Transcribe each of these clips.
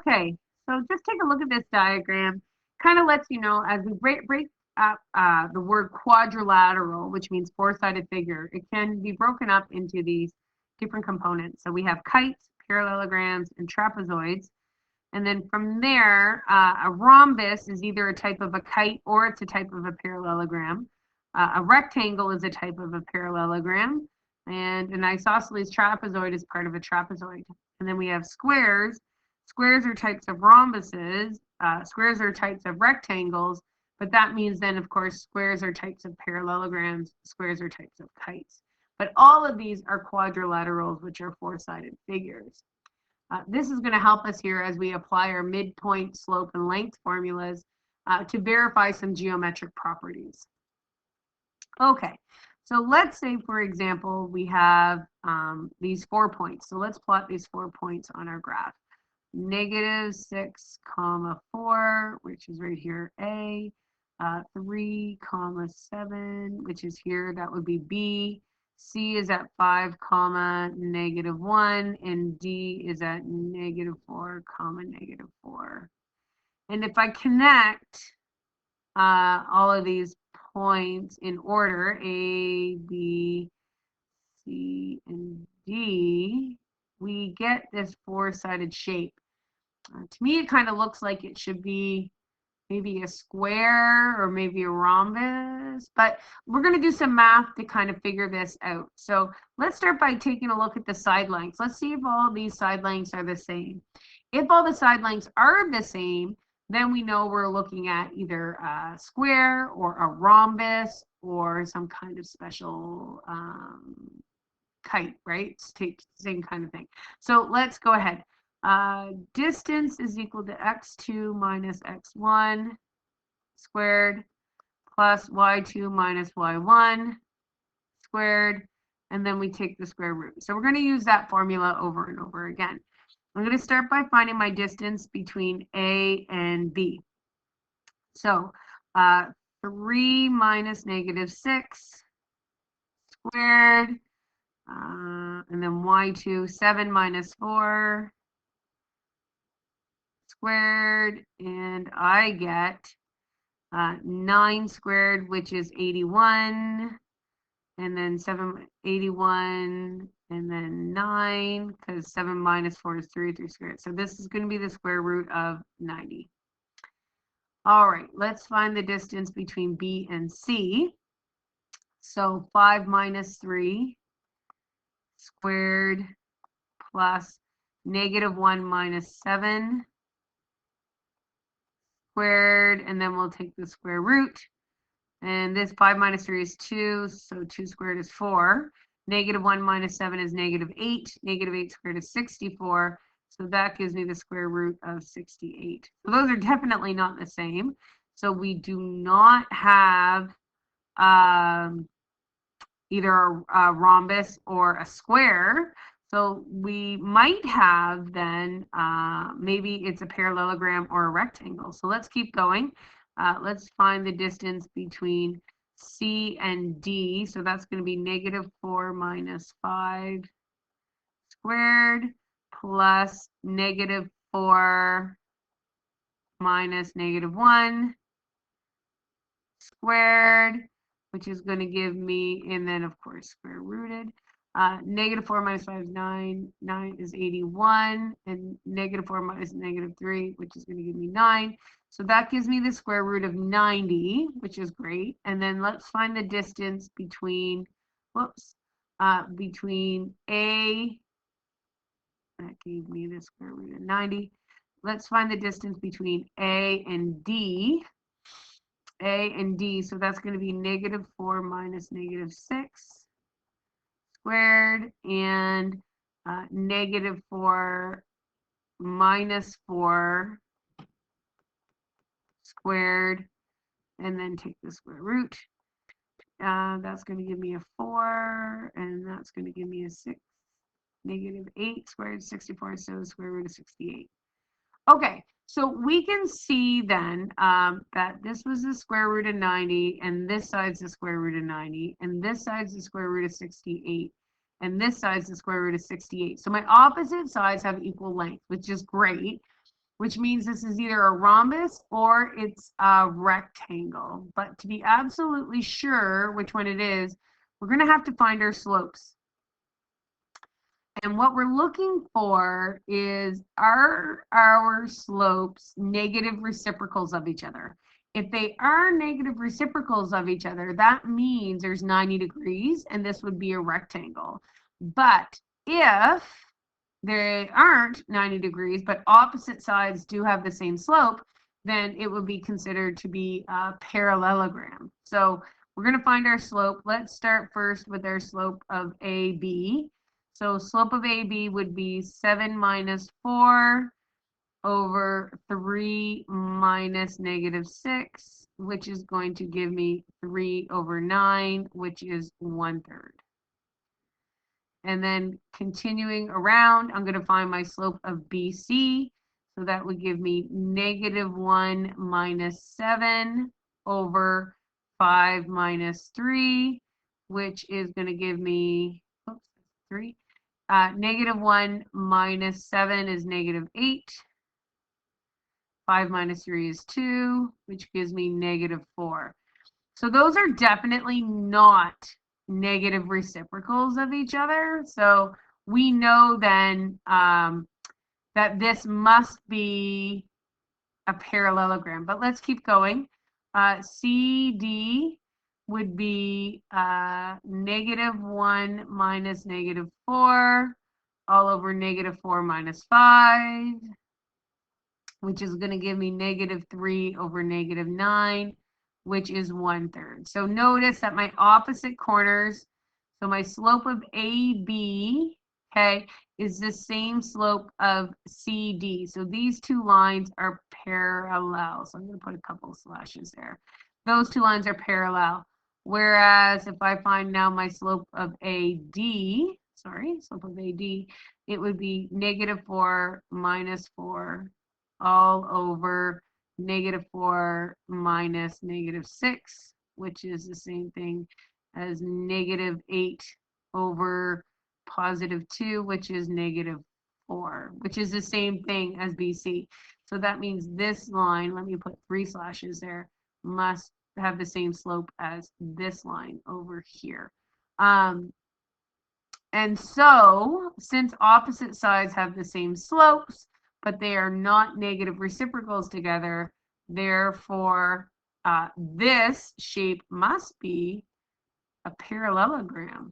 Okay, so just take a look at this diagram. Kind of lets you know as we break up the word quadrilateral, which means four-sided figure, it can be broken up into these different components. So we have kites, parallelograms, and trapezoids. And then from there, a rhombus is either a type of a kite or it's a type of a parallelogram. A rectangle is a type of a parallelogram. And an isosceles trapezoid is part of a trapezoid. And then we have squares. Squares are types of rhombuses. Squares are types of rectangles. But that means then, of course, squares are types of parallelograms. Squares are types of kites. But all of these are quadrilaterals, which are four-sided figures. This is going to help us here as we apply our midpoint, slope, and length formulas to verify some geometric properties. Okay, so let's say, for example, we have these 4 points. So let's plot these 4 points on our graph. -6, 4, which is right here, A. 3, 7, which is here, that would be B. C is at 5, -1, and D is at -4, -4. And if I connect all of these points in order, A, B, C, and D, we get this four-sided shape. To me, it kind of looks like it should be maybe a square or maybe a rhombus, but we're going to do some math to kind of figure this out. So let's start by taking a look at the side lengths. Let's see if all these side lengths are the same. If all the side lengths are the same, then we know we're looking at either a square or a rhombus or some kind of special kite, right? Same kind of thing. So let's go ahead. Distance is equal to x2 minus x1 squared plus y2 minus y1 squared, and then we take the square root. So we're going to use that formula over and over again. I'm going to start by finding my distance between A and B. So 3 minus -6 squared, and then y2, 7 minus 4 squared, and I get 9 squared, which is 81, and then 81, and then 9, because 7 minus 4 is 3 squared. So this is going to be the square root of 90. All right, let's find the distance between B and C. So 5 minus 3 squared plus -1 minus 7 squared, and then we'll take the square root. And this 5 minus 3 is 2, so 2 squared is 4. -1 minus 7 is -8. -8 squared is 64. So that gives me the square root of 68. So those are definitely not the same. So we do not have either a rhombus or a square. So we might have then, maybe it's a parallelogram or a rectangle. So let's keep going. Let's find the distance between C and D. So that's going to be -4 minus 5 squared plus -4 minus -1 squared, which is going to give me, and then of course square rooted. -4 minus 5 is 9, 9 is 81, and -4 minus -3, which is going to give me 9. So that gives me the square root of 90, which is great. And then let's find the distance between, between A, that gave me the square root of 90. Let's find the distance between A and D. A and D, so that's going to be -4 minus -6 squared, and -4 minus 4 squared, and then take the square root. That's going to give me a 4, and that's going to give me a 6. -8 squared, 64, so the square root of 68. Okay, so we can see then that this was the square root of 90, and this side's the square root of 90, and this side's the square root of 68, and this side's the square root of 68. So my opposite sides have equal length, which is great. which means this is either a rhombus or it's a rectangle. But to be absolutely sure which one it is, we're going to have to find our slopes. And what we're looking for is, are our slopes negative reciprocals of each other? If they are negative reciprocals of each other, that means there's 90 degrees, and this would be a rectangle. But if they aren't 90 degrees, but opposite sides do have the same slope, then it would be considered to be a parallelogram. So we're going to find our slope. Let's start first with our slope of AB. So slope of AB would be 7 minus 4 over 3 minus negative 6, which is going to give me 3 over 9, which is 1/3. And then continuing around, I'm going to find my slope of BC. So that would give me -1 minus 7 over 5 minus 3, which is going to give me, oops, 3. -1 minus 7 is -8. 5 minus 3 is 2, which gives me -4. So those are definitely not negative reciprocals of each other. So we know then that this must be a parallelogram. But let's keep going. CD would be -1 minus -4 all over -4 minus 5, which is going to give me -3 over -9, which is 1/3. So notice that my opposite corners, so my slope of AB, okay, is the same slope of CD. So these two lines are parallel. So I'm going to put a couple of slashes there. Those two lines are parallel. Whereas if I find now my slope of AD, slope of AD, it would be -4 minus 4 all over -4 minus -6, which is the same thing as -8 over +2, which is -4, which is the same thing as BC. So that means this line, let me put 3 slashes there, must have the same slope as this line over here. And so, since opposite sides have the same slopes, but they are not negative reciprocals together, therefore, this shape must be a parallelogram.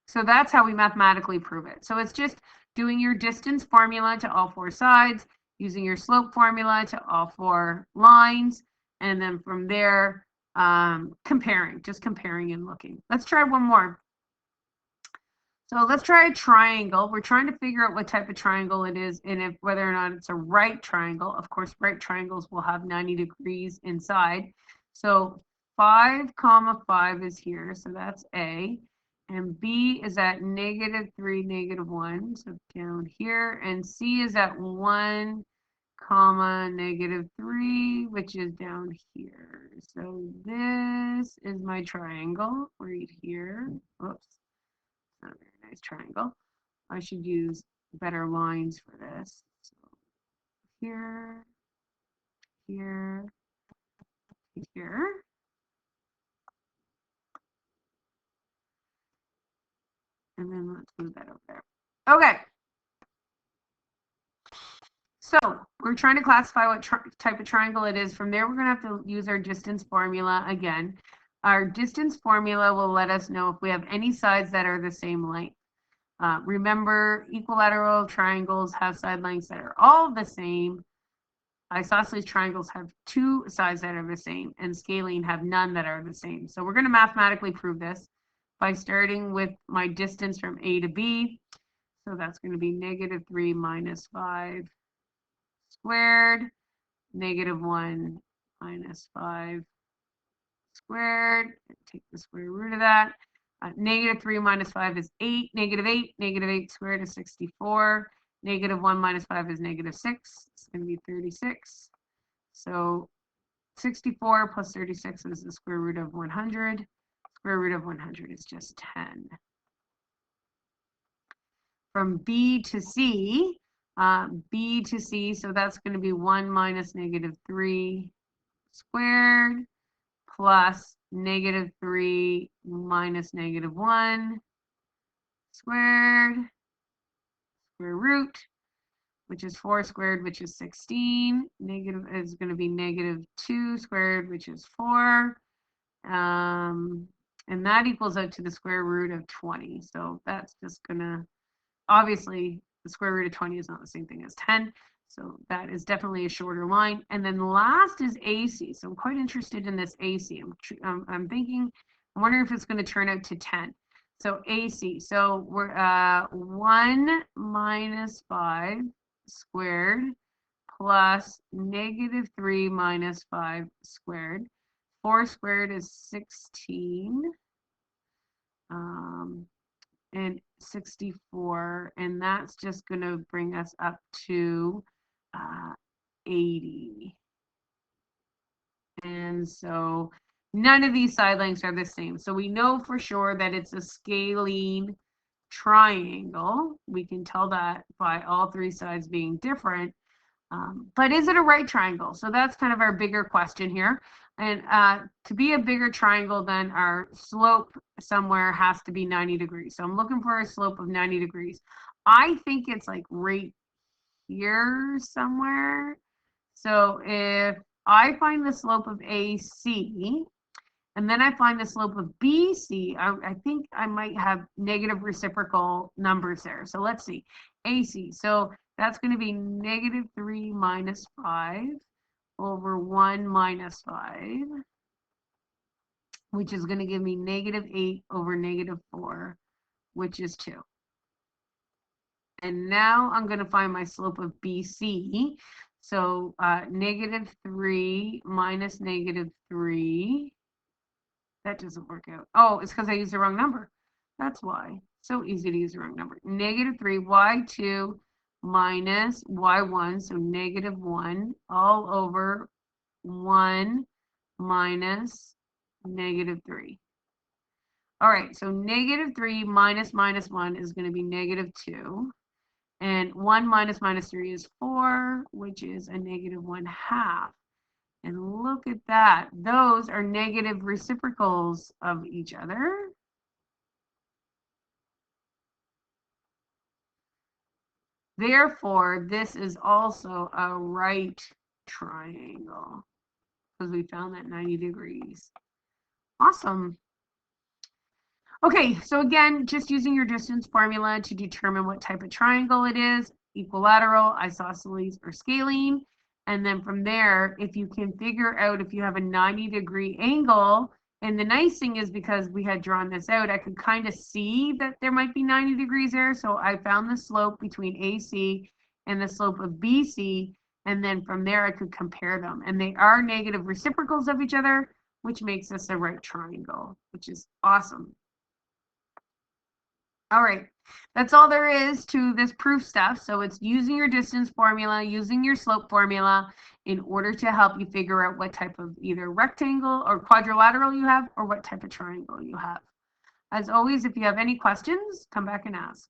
So that's how we mathematically prove it. So it's just doing your distance formula to all 4 sides, using your slope formula to all 4 lines, and then from there, just comparing and looking. Let's try one more. So let's try a triangle. We're trying to figure out what type of triangle it is and if whether or not it's a right triangle. Of course, right triangles will have 90 degrees inside. So 5, 5 is here, so that's A. And B is at -3, -1, so down here. And C is at 1, -3, which is down here. So this is my triangle right here. Oops, not a very nice triangle. I should use better lines for this. So here, here, here. And then let's move that over there. Okay. So we're trying to classify what type of triangle it is. From there, we're going to have to use our distance formula again. Our distance formula will let us know if we have any sides that are the same length. Remember, equilateral triangles have side lengths that are all the same. Isosceles triangles have 2 sides that are the same, and scalene have none that are the same. So we're going to mathematically prove this by starting with my distance from A to B. So that's going to be -3 minus 5 squared, -1 minus 5 squared. Take the square root of that. -3 minus 5 is 8. -8. -8 squared is 64. -1 minus 5 is -6. It's going to be 36. So 64 plus 36 is the square root of 100. Square root of 100 is just 10. from B to C, so that's going to be 1 minus negative 3 squared plus negative 3 minus negative 1 squared, square root, which is 4 squared, which is 16. Negative is going to be negative 2 squared, which is 4. And that equals out to the square root of 20. So that's just going to, obviously, the square root of 20 is not the same thing as 10. So that is definitely a shorter line. And then last is AC. So I'm quite interested in this AC. I'm wondering if it's going to turn out to 10. So AC. So we're 1 minus 5 squared plus negative 3 minus 5 squared. 4 squared is 16. And 64, and that's just going to bring us up to 80. And so none of these side lengths are the same. So we know for sure that it's a scalene triangle. We can tell that by all three sides being different. But is it a right triangle? So that's kind of our bigger question here. And to be a bigger triangle, then our slope somewhere has to be 90 degrees. So I'm looking for a slope of 90 degrees. I think it's like right here somewhere. So if I find the slope of AC, and then I find the slope of BC, I think I might have negative reciprocal numbers there. So let's see. AC. So that's going to be negative 3 minus 5 over 1 minus 5, which is going to give me negative 8 over negative 4, which is 2. And now I'm going to find my slope of BC. So negative 3 minus negative 3. That doesn't work out. Oh, it's because I used the wrong number. That's why. So easy to use the wrong number. Negative 3, y2 minus y1, so negative 1, all over 1 minus negative 3. All right, so negative 3 minus minus 1 is going to be negative 2. And 1 minus minus 3 is 4, which is a negative 1/2. And look at that. Those are negative reciprocals of each other. Therefore, this is also a right triangle because we found that 90 degrees. Awesome. Okay, so again, just using your distance formula to determine what type of triangle it is, equilateral, isosceles, or scalene. And then from there, if you can figure out if you have a 90-degree angle, and the nice thing is because we had drawn this out, I could kind of see that there might be 90 degrees there. So I found the slope between AC and the slope of BC. And then from there, I could compare them. And they are negative reciprocals of each other, which makes this a right triangle, which is awesome. All right, that's all there is to this proof stuff. So it's using your distance formula, using your slope formula in order to help you figure out what type of either rectangle or quadrilateral you have or what type of triangle you have. As always, if you have any questions, come back and ask.